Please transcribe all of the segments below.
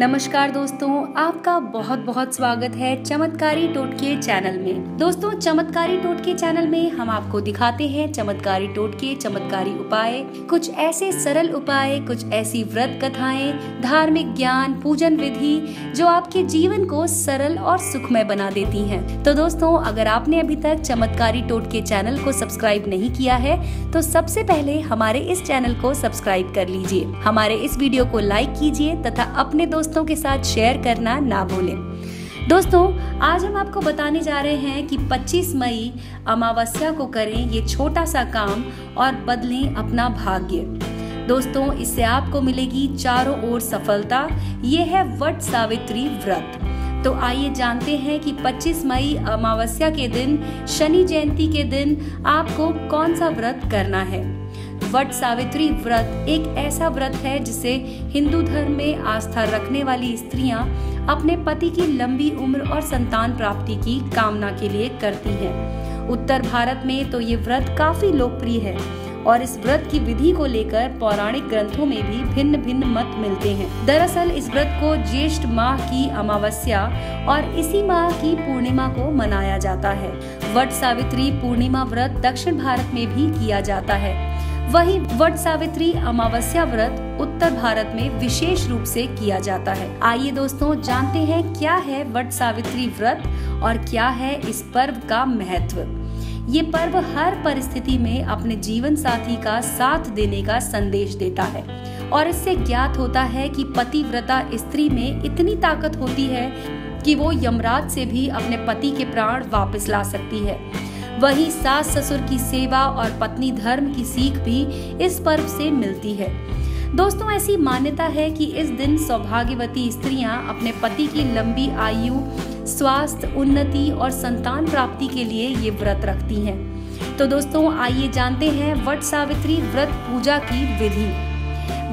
नमस्कार दोस्तों, आपका बहुत बहुत स्वागत है चमत्कारी टोटके चैनल में। दोस्तों, चमत्कारी टोटके चैनल में हम आपको दिखाते हैं चमत्कारी टोटके, चमत्कारी उपाय, कुछ ऐसे सरल उपाय, कुछ ऐसी व्रत कथाएं, धार्मिक ज्ञान, पूजन विधि जो आपके जीवन को सरल और सुखमय बना देती हैं। तो दोस्तों, अगर आपने अभी तक चमत्कारी टोटके चैनल को सब्सक्राइब नहीं किया है तो सबसे पहले हमारे इस चैनल को सब्सक्राइब कर लीजिए, हमारे इस वीडियो को लाइक कीजिए तथा अपने दोस्तों के साथ शेयर करना ना भूलें। दोस्तों, आज हम आपको बताने जा रहे हैं कि 25 मई अमावस्या को करें ये छोटा सा काम और बदलें अपना भाग्य। दोस्तों, इससे आपको मिलेगी चारों ओर सफलता। ये है वट सावित्री व्रत। तो आइए जानते हैं कि 25 मई अमावस्या के दिन, शनि जयंती के दिन आपको कौन सा व्रत करना है। वट सावित्री व्रत एक ऐसा व्रत है जिसे हिंदू धर्म में आस्था रखने वाली स्त्रियां अपने पति की लंबी उम्र और संतान प्राप्ति की कामना के लिए करती हैं। उत्तर भारत में तो ये व्रत काफी लोकप्रिय है और इस व्रत की विधि को लेकर पौराणिक ग्रंथों में भी भिन्न भिन्न मत मिलते हैं। दरअसल इस व्रत को ज्येष्ठ माह की अमावस्या और इसी माह की पूर्णिमा को मनाया जाता है। वट सावित्री पूर्णिमा व्रत दक्षिण भारत में भी किया जाता है। वहीं वट सावित्री अमावस्या व्रत उत्तर भारत में विशेष रूप से किया जाता है। आइए दोस्तों, जानते हैं क्या है वट सावित्री व्रत और क्या है इस पर्व का महत्व। ये पर्व हर परिस्थिति में अपने जीवन साथी का साथ देने का संदेश देता है और इससे ज्ञात होता है कि पतिव्रता स्त्री में इतनी ताकत होती है कि वो यमराज से भी अपने पति के प्राण वापस ला सकती है। वहीं सास ससुर की सेवा और पत्नी धर्म की सीख भी इस पर्व से मिलती है। दोस्तों, ऐसी मान्यता है कि इस दिन सौभाग्यवती स्त्रियां अपने पति की लंबी आयु, स्वास्थ्य, उन्नति और संतान प्राप्ति के लिए ये व्रत रखती हैं। तो दोस्तों, आइए जानते हैं वट सावित्री व्रत पूजा की विधि।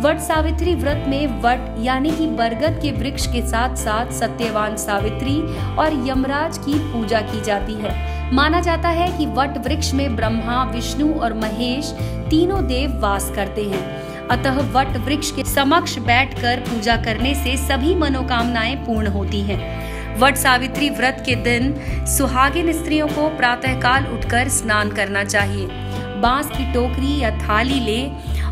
वट सावित्री व्रत में वट यानी कि बरगद के वृक्ष के साथ साथ सत्यवान सावित्री और यमराज की पूजा की जाती है। माना जाता है कि वट वृक्ष में ब्रह्मा, विष्णु और महेश तीनों देव वास करते हैं। अतः वट वृक्ष के समक्ष बैठकर पूजा करने से सभी मनोकामनाएं पूर्ण होती हैं। वट सावित्री व्रत के दिन सुहागिन स्त्रियों को प्रातःकाल उठकर स्नान करना चाहिए। बांस की टोकरी या थाली ले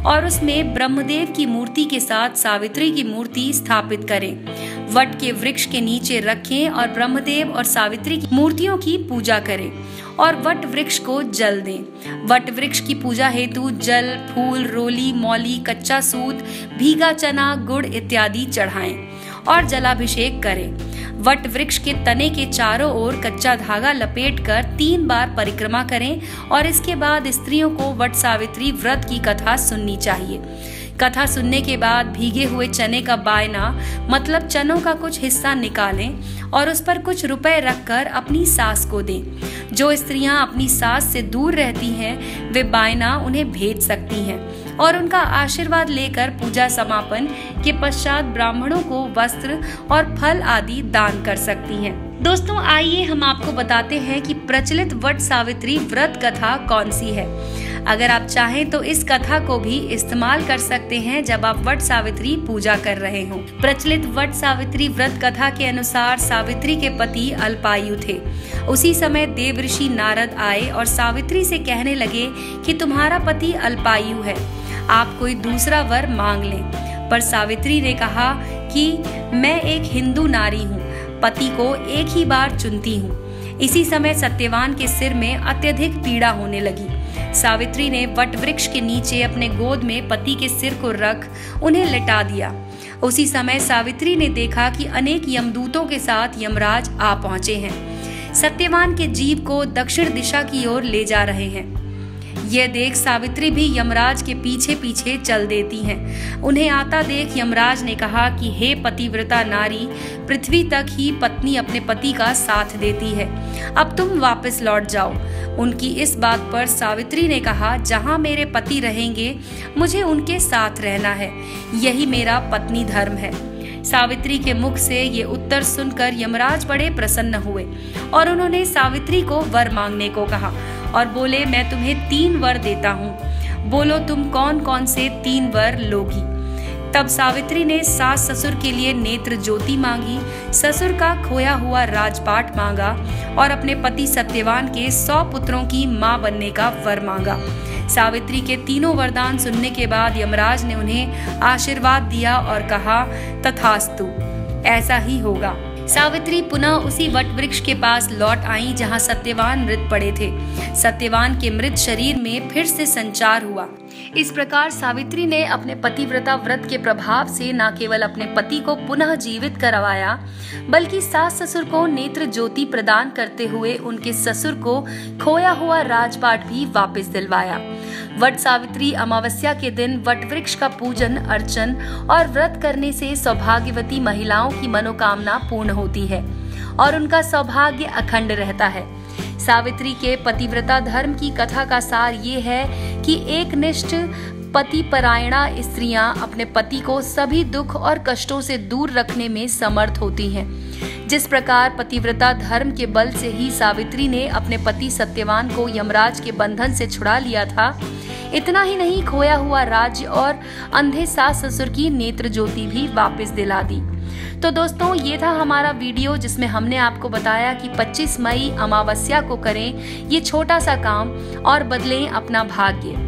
और उसमें ब्रह्मदेव की मूर्ति के साथ सावित्री की मूर्ति स्थापित करें। वट के वृक्ष के नीचे रखें और ब्रह्मदेव और सावित्री की मूर्तियों की पूजा करें और वट वृक्ष को जल दें। वट वृक्ष की पूजा हेतु जल, फूल, रोली, मौली, कच्चा सूत, भीगा चना, गुड़ इत्यादि चढ़ाएं और जलाभिषेक करें। वट वृक्ष के तने के चारों ओर कच्चा धागा लपेटकर 3 बार परिक्रमा करें और इसके बाद स्त्रियों को वट सावित्री व्रत की कथा सुननी चाहिए। कथा सुनने के बाद भीगे हुए चने का बायना मतलब चनों का कुछ हिस्सा निकालें और उस पर कुछ रुपए रखकर अपनी सास को दें। जो स्त्रियां अपनी सास से दूर रहती हैं वे बायना उन्हें भेज सकती हैं और उनका आशीर्वाद लेकर पूजा समापन के पश्चात ब्राह्मणों को वस्त्र और फल आदि दान कर सकती हैं। दोस्तों, आइए हम आपको बताते हैं कि प्रचलित वट सावित्री व्रत कथा कौन सी है। अगर आप चाहें तो इस कथा को भी इस्तेमाल कर सकते हैं जब आप वट सावित्री पूजा कर रहे हो। प्रचलित वट सावित्री व्रत कथा के अनुसार सावित्री के पति अल्पायु थे। उसी समय देवऋषि नारद आए और सावित्री से कहने लगे कि तुम्हारा पति अल्पायु है, आप कोई दूसरा वर मांग लें। पर सावित्री ने कहा कि मैं एक हिंदू नारी हूँ, पति को एक ही बार चुनती हूँ। इसी समय सत्यवान के सिर में अत्यधिक पीड़ा होने लगी। सावित्री ने वट वृक्ष के नीचे अपने गोद में पति के सिर को रख उन्हें लिटा दिया। उसी समय सावित्री ने देखा कि अनेक यमदूतों के साथ यमराज आ पहुंचे हैं। सत्यवान के जीव को दक्षिण दिशा की ओर ले जा रहे हैं। यह देख सावित्री भी यमराज के पीछे पीछे चल देती हैं। उन्हें आता देख यमराज ने कहा कि हे पतिव्रता नारी, पृथ्वी तक ही पत्नी अपने पति का साथ देती है, अब तुम वापस लौट जाओ। उनकी इस बात पर सावित्री ने कहा, जहाँ मेरे पति रहेंगे मुझे उनके साथ रहना है, यही मेरा पत्नी धर्म है। सावित्री के मुख से ये उत्तर सुनकर यमराज बड़े प्रसन्न हुए और उन्होंने सावित्री को वर मांगने को कहा और बोले, मैं तुम्हें 3 वर देता हूँ, बोलो तुम कौन कौन से 3 वर लोगी। तब सावित्री ने सास ससुर के लिए नेत्र ज्योति मांगी, ससुर का खोया हुआ राजपाट मांगा और अपने पति सत्यवान के 100 पुत्रों की मां बनने का वर मांगा। सावित्री के तीनों वरदान सुनने के बाद यमराज ने उन्हें आशीर्वाद दिया और कहा, तथास्तु, ऐसा ही होगा। सावित्री पुनः उसी वट वृक्ष के पास लौट आई जहां सत्यवान मृत पड़े थे। सत्यवान के मृत शरीर में फिर से संचार हुआ। इस प्रकार सावित्री ने अपने पतिव्रता व्रत के प्रभाव से न केवल अपने पति को पुनः जीवित करवाया, बल्कि सास ससुर को नेत्र ज्योति प्रदान करते हुए उनके ससुर को खोया हुआ राजपाट भी वापस दिलवाया। वट सावित्री अमावस्या के दिन वट वृक्ष का पूजन अर्चन और व्रत करने से सौभाग्यवती महिलाओं की मनोकामना पूर्ण होती है और उनका सौभाग्य अखंड रहता है। सावित्री के पतिव्रता धर्म की कथा का सार ये है कि एकनिष्ठ पतिपरायणा स्त्रियां अपने पति को सभी दुख और कष्टों से दूर रखने में समर्थ होती हैं। जिस प्रकार पतिव्रता धर्म के बल से ही सावित्री ने अपने पति सत्यवान को यमराज के बंधन से छुड़ा लिया था, इतना ही नहीं, खोया हुआ राज्य और अंधे सास ससुर की नेत्र ज्योति भी वापस दिला दी। तो दोस्तों, ये था हमारा वीडियो जिसमें हमने आपको बताया कि 25 मई अमावस्या को करें ये छोटा सा काम और बदलें अपना भाग्य।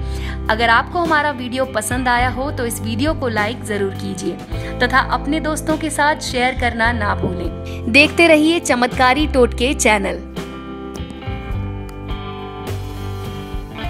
अगर आपको हमारा वीडियो पसंद आया हो तो इस वीडियो को लाइक जरूर कीजिए तथा अपने दोस्तों के साथ शेयर करना ना भूलें। देखते रहिए चमत्कारी टोटके चैनल।